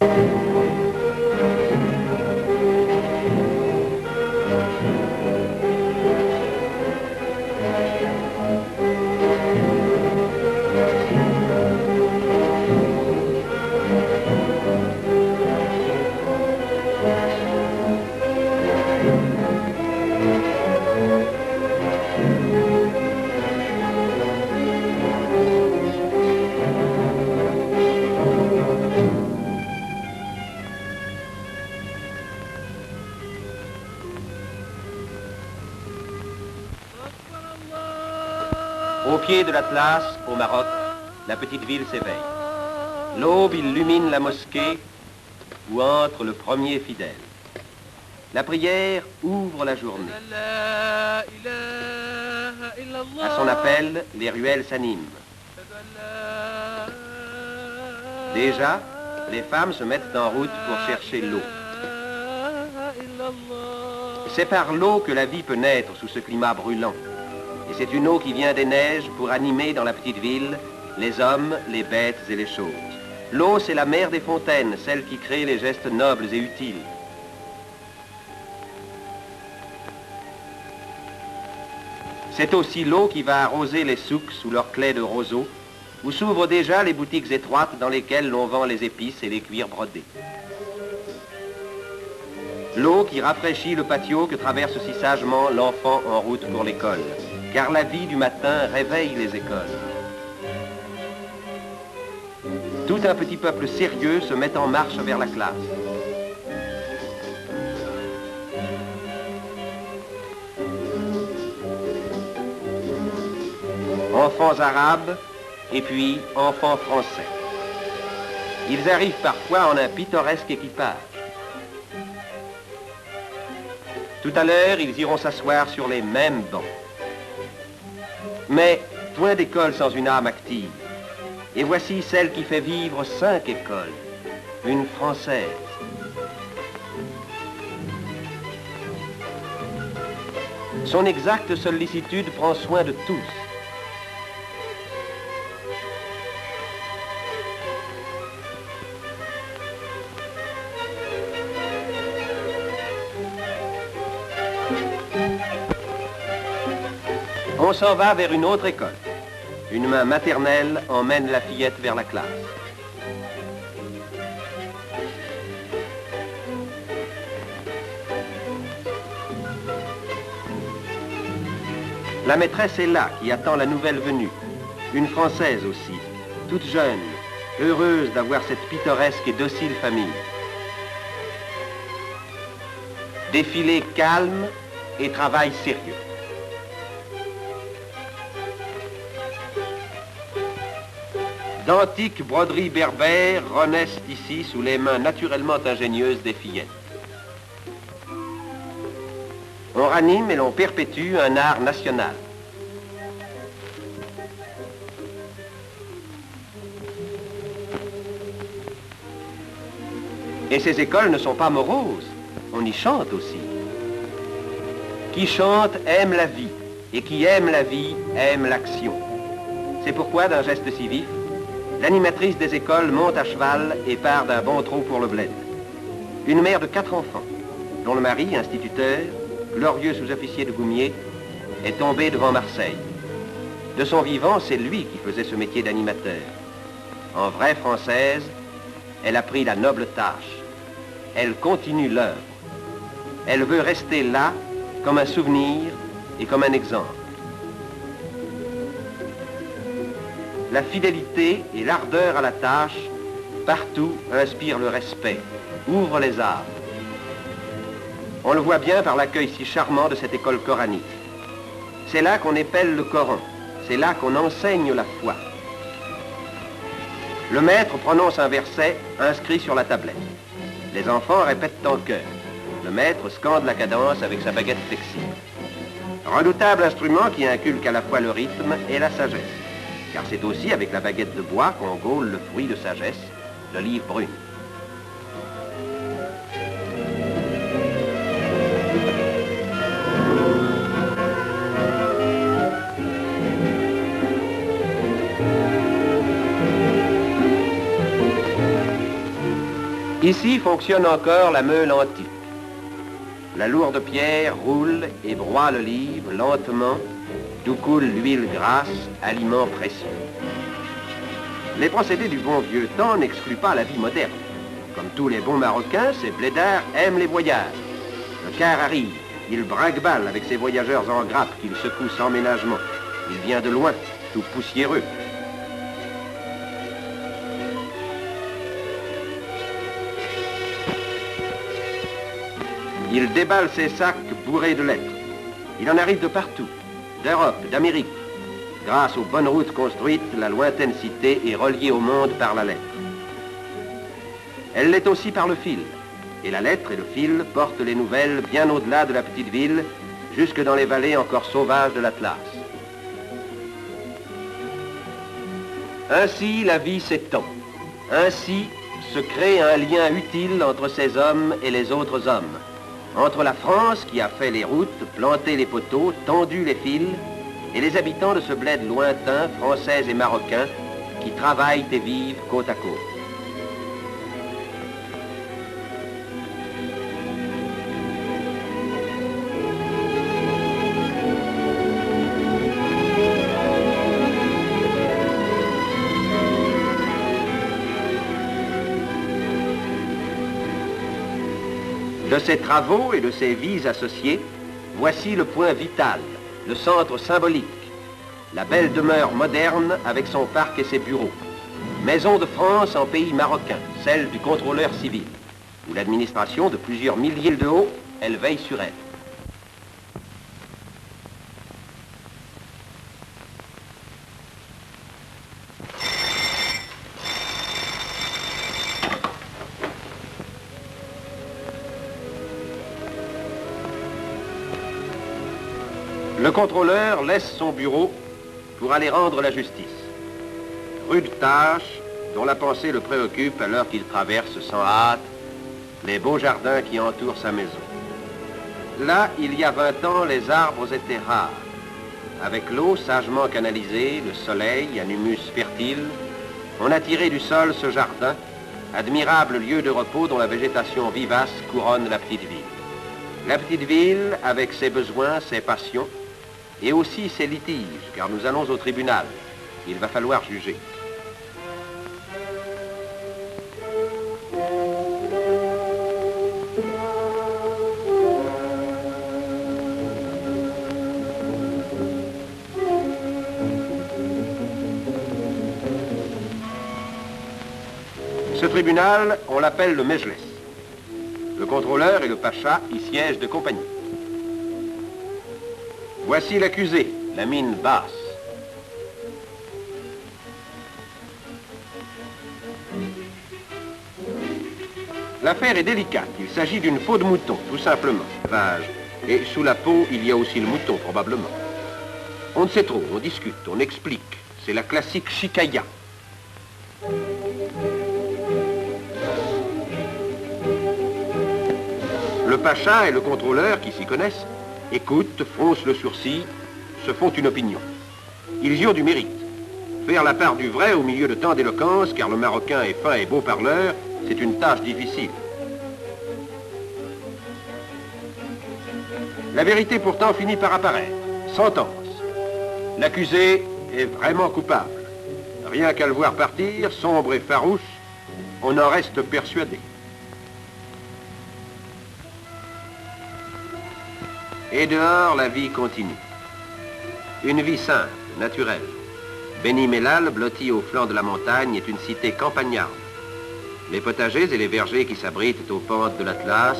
Au pied de l'Atlas, au Maroc, la petite ville s'éveille. L'aube illumine la mosquée où entre le premier fidèle. La prière ouvre la journée. À son appel, les ruelles s'animent. Déjà, les femmes se mettent en route pour chercher l'eau. C'est par l'eau que la vie peut naître sous ce climat brûlant. Et c'est une eau qui vient des neiges pour animer dans la petite ville les hommes, les bêtes et les choses. L'eau, c'est la mère des fontaines, celle qui crée les gestes nobles et utiles. C'est aussi l'eau qui va arroser les souks sous leurs claies de roseaux, où s'ouvrent déjà les boutiques étroites dans lesquelles l'on vend les épices et les cuirs brodés. L'eau qui rafraîchit le patio que traverse si sagement l'enfant en route pour l'école. Car la vie du matin réveille les écoles. Tout un petit peuple sérieux se met en marche vers la classe. Enfants arabes et puis enfants français. Ils arrivent parfois en un pittoresque équipage. Tout à l'heure, ils iront s'asseoir sur les mêmes bancs. Mais point d'école sans une âme active. Et voici celle qui fait vivre 5 écoles, une française. Son exacte sollicitude prend soin de tous. On s'en va vers une autre école. Une main maternelle emmène la fillette vers la classe. La maîtresse est là, qui attend la nouvelle venue. Une Française aussi, toute jeune, heureuse d'avoir cette pittoresque et docile famille. Défilé calme et travail sérieux. D'antiques broderies berbères renaissent ici sous les mains naturellement ingénieuses des fillettes. On ranime et l'on perpétue un art national. Et ces écoles ne sont pas moroses, on y chante aussi. Qui chante aime la vie, et qui aime la vie aime l'action. C'est pourquoi, d'un geste si vif, l'animatrice des écoles monte à cheval et part d'un bon trot pour le bled. Une mère de 4 enfants, dont le mari, instituteur, glorieux sous-officier de Goumier, est tombé devant Marseille. De son vivant, c'est lui qui faisait ce métier d'animateur. En vraie Française, elle a pris la noble tâche. Elle continue l'œuvre. Elle veut rester là comme un souvenir et comme un exemple. La fidélité et l'ardeur à la tâche, partout, inspirent le respect, ouvrent les âmes. On le voit bien par l'accueil si charmant de cette école coranique. C'est là qu'on épelle le Coran, c'est là qu'on enseigne la foi. Le maître prononce un verset inscrit sur la tablette. Les enfants répètent en chœur. Le maître scande la cadence avec sa baguette flexible. Redoutable instrument qui inculque à la fois le rythme et la sagesse. Car c'est aussi avec la baguette de bois qu'on gaule le fruit de sagesse, l'olive brune. Ici fonctionne encore la meule antique. La lourde pierre roule et broie l'olive lentement, d'où coule l'huile grasse, aliment précieux. Les procédés du bon vieux temps n'excluent pas la vie moderne. Comme tous les bons Marocains, ces blédards aiment les voyages. Le car arrive, il brinque-balle avec ses voyageurs en grappe qu'il secoue sans ménagement. Il vient de loin, tout poussiéreux. Il déballe ses sacs bourrés de lettres. Il en arrive de partout, d'Europe, d'Amérique. Grâce aux bonnes routes construites, la lointaine cité est reliée au monde par la lettre. Elle l'est aussi par le fil. Et la lettre et le fil portent les nouvelles bien au-delà de la petite ville, jusque dans les vallées encore sauvages de l'Atlas. Ainsi, la vie s'étend. Ainsi se crée un lien utile entre ces hommes et les autres hommes. Entre la France qui a fait les routes, planté les poteaux, tendu les fils, et les habitants de ce bled lointain, français et marocains, qui travaillent et vivent côte à côte. De ces travaux et de ces vies associées, voici le point vital, le centre symbolique, la belle demeure moderne avec son parc et ses bureaux. Maison de France en pays marocain, celle du contrôleur civil, où l'administration de plusieurs milliers de haut, elle veille sur elle. Le contrôleur laisse son bureau pour aller rendre la justice. Rude tâche dont la pensée le préoccupe alors qu'il traverse sans hâte les beaux jardins qui entourent sa maison. Là, il y a 20 ans, les arbres étaient rares. Avec l'eau sagement canalisée, le soleil, un humus fertile, on a tiré du sol ce jardin, admirable lieu de repos dont la végétation vivace couronne la petite ville. La petite ville avec ses besoins, ses passions, et aussi ses litiges, car nous allons au tribunal. Il va falloir juger. Ce tribunal, on l'appelle le Mejles. Le contrôleur et le pacha y siègent de compagnie. Voici l'accusé, la mine basse. L'affaire est délicate. Il s'agit d'une peau de mouton, tout simplement. Et sous la peau, il y a aussi le mouton, probablement. On ne sait trop, on discute, on explique. C'est la classique chicaya. Le pacha et le contrôleur, qui s'y connaissent, écoutent, froncent le sourcil, se font une opinion. Ils y ont du mérite. Faire la part du vrai au milieu de tant d'éloquence, car le Marocain est fin et beau parleur, c'est une tâche difficile. La vérité pourtant finit par apparaître. Sentence. L'accusé est vraiment coupable. Rien qu'à le voir partir, sombre et farouche, on en reste persuadé. Et dehors, la vie continue. Une vie simple, naturelle. Beni Mellal, blotti au flanc de la montagne, est une cité campagnarde. Les potagers et les vergers qui s'abritent aux pentes de l'Atlas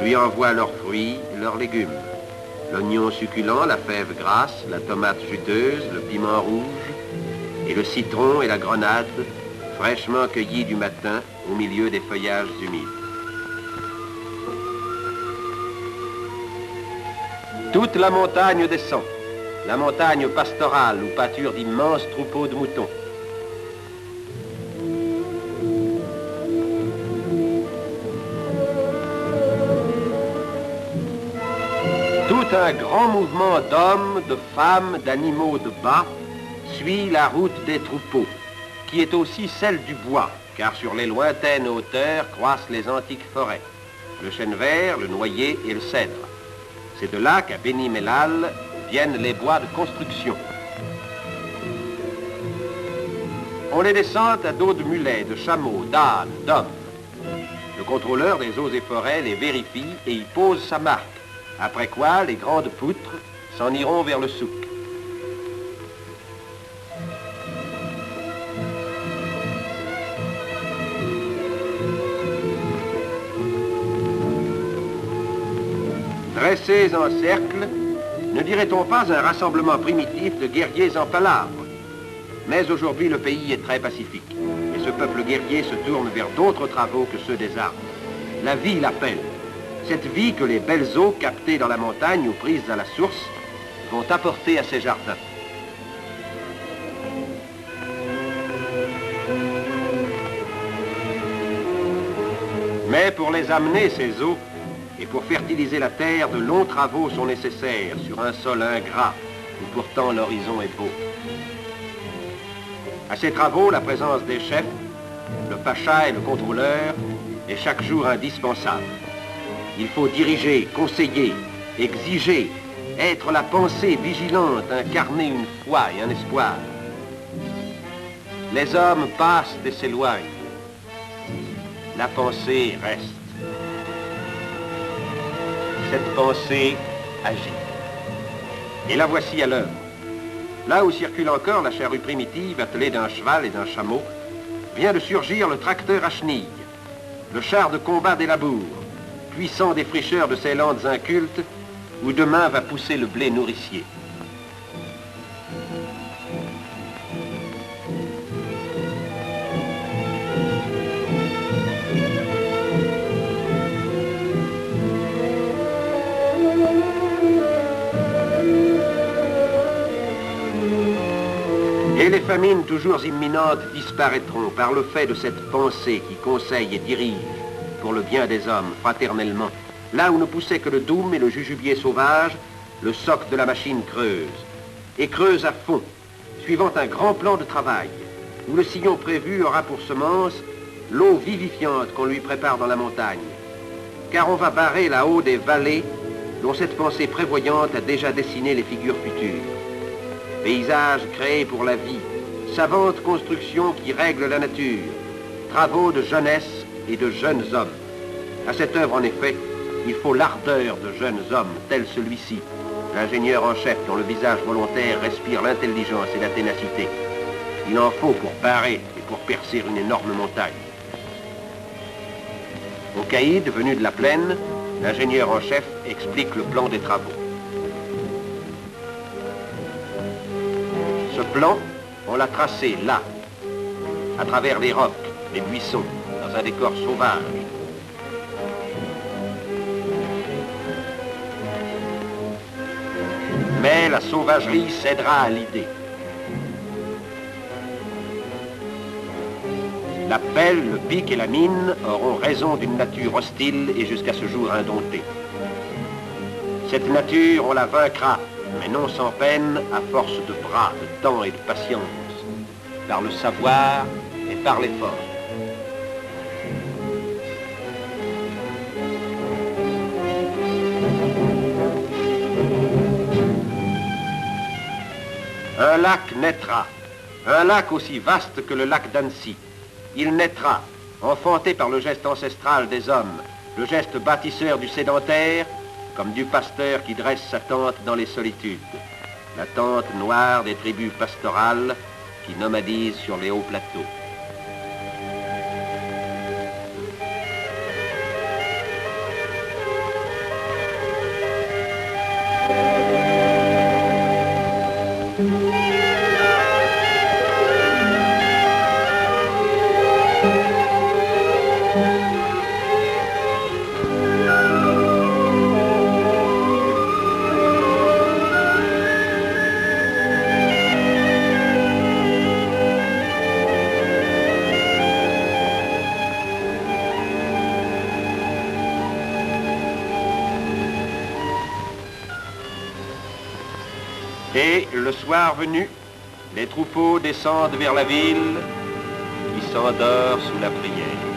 lui envoient leurs fruits, leurs légumes. L'oignon succulent, la fève grasse, la tomate juteuse, le piment rouge, et le citron et la grenade, fraîchement cueillis du matin au milieu des feuillages humides. Toute la montagne descend, la montagne pastorale où pâturent d'immenses troupeaux de moutons. Tout un grand mouvement d'hommes, de femmes, d'animaux de bas suit la route des troupeaux, qui est aussi celle du bois, car sur les lointaines hauteurs croissent les antiques forêts, le chêne vert, le noyer et le cèdre. C'est de là qu'à Beni-Mellal viennent les bois de construction. On les descend à dos de mulets, de chameaux, d'ânes, d'hommes. Le contrôleur des eaux et forêts les vérifie et y pose sa marque, après quoi les grandes poutres s'en iront vers le souk. Dressés en cercle, ne dirait-on pas un rassemblement primitif de guerriers en palabres? Mais aujourd'hui, le pays est très pacifique, et ce peuple guerrier se tourne vers d'autres travaux que ceux des armes. La vie l'appelle. Cette vie que les belles eaux captées dans la montagne ou prises à la source vont apporter à ces jardins. Mais pour les amener, ces eaux, et pour fertiliser la terre, de longs travaux sont nécessaires sur un sol ingrat, où pourtant l'horizon est beau. À ces travaux, la présence des chefs, le pacha et le contrôleur, est chaque jour indispensable. Il faut diriger, conseiller, exiger, être la pensée vigilante, incarner une foi et un espoir. Les hommes passent et s'éloignent. La pensée reste. Cette pensée agit. Et la voici à l'œuvre. Là où circule encore la charrue primitive attelée d'un cheval et d'un chameau, vient de surgir le tracteur à chenilles, le char de combat des labours, puissant défricheur de ces landes incultes où demain va pousser le blé nourricier. Et les famines toujours imminentes disparaîtront par le fait de cette pensée qui conseille et dirige pour le bien des hommes fraternellement. Là où ne poussait que le doum et le jujubier sauvage, le soc de la machine creuse. Et creuse à fond, suivant un grand plan de travail, où le sillon prévu aura pour semence l'eau vivifiante qu'on lui prépare dans la montagne. Car on va barrer là-haut des vallées dont cette pensée prévoyante a déjà dessiné les figures futures. Paysages créés pour la vie, savantes constructions qui règlent la nature, travaux de jeunesse et de jeunes hommes. À cette œuvre, en effet, il faut l'ardeur de jeunes hommes, tel celui-ci, l'ingénieur en chef dont le visage volontaire respire l'intelligence et la ténacité. Il en faut pour barrer et pour percer une énorme montagne. Au caïd, venu de la plaine, l'ingénieur en chef explique le plan des travaux. Ce plan, on l'a tracé là, à travers les rocs, les buissons, dans un décor sauvage. Mais la sauvagerie cédera à l'idée. La pelle, le pic et la mine auront raison d'une nature hostile et jusqu'à ce jour indomptée. Cette nature, on la vaincra, mais non sans peine, à force de bras, de temps et de patience, par le savoir et par l'effort. Un lac naîtra, un lac aussi vaste que le lac d'Annecy. Il naîtra, enfanté par le geste ancestral des hommes, le geste bâtisseur du sédentaire, comme du pasteur qui dresse sa tente dans les solitudes, la tente noire des tribus pastorales qui nomadisent sur les hauts plateaux. Et, le soir venu, les troupeaux descendent vers la ville, qui s'endort sous la prière.